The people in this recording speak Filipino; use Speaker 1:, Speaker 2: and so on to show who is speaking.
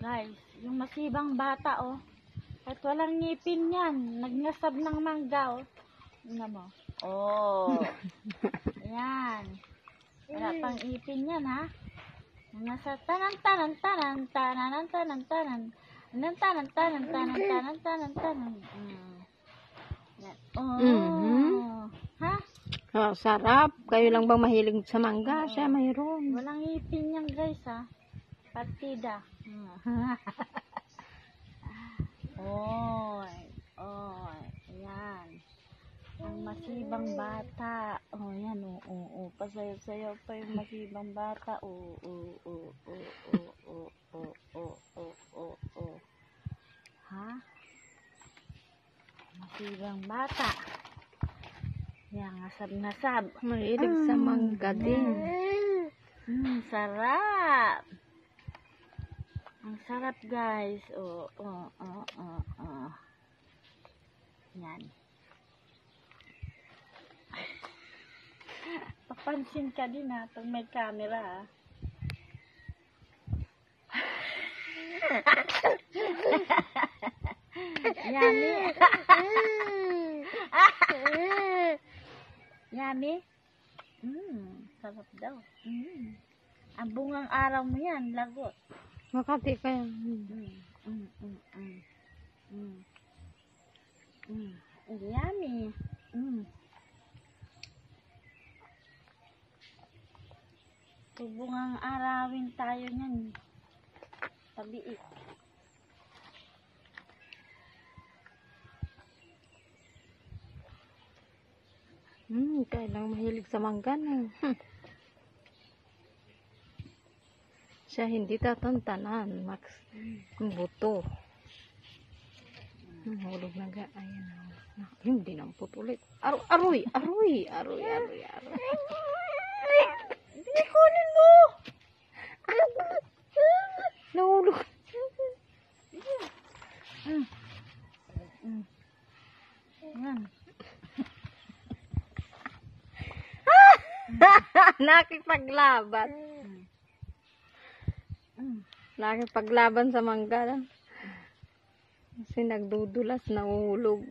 Speaker 1: Guys, yung masibang bata, oh. At walang ngipin yan. Nagngasab ng mangga, oh. Tingnan mo. Oh. Ayan. Wala pang ipin yan, ha? Nasa tanan. Oh. Ha?
Speaker 2: Oh, sarap. Kayo lang bang mahilig sa mangga? Siya mayroon.
Speaker 1: Walang ipin yan, guys, ha? Partida. Oy. Ayan. Ang masibang bata. Oh, yan, oh. Pasayaw-sayaw pa yung masibang bata. Oh. Ha? Masibang bata. Yan, ngasab-ngasab.
Speaker 2: Mahilig sa mangga din.
Speaker 1: Sarap. Ang sarap, guys. Yan. Papansin ka din, ha, pag may camera, ha. Yummy. Yummy. Sarap daw. Ang bungang araw mo yan, lagot.
Speaker 2: Makati ka yan.
Speaker 1: Yummy. Bungang arawin tayo niyan. Tabiik.
Speaker 2: Kaya lang mahilig sa mangga na. Siya hindi tatantanan. Max. Buto. Hulog na ga. Ayan. Hindi namput ulit. Aroy.
Speaker 1: Hindi kunin mo.
Speaker 2: Nahulog.
Speaker 1: Yan.
Speaker 2: Nakipaglaban. Nakipaglaban sa mangga. Kasi nagdudulas, nahulog.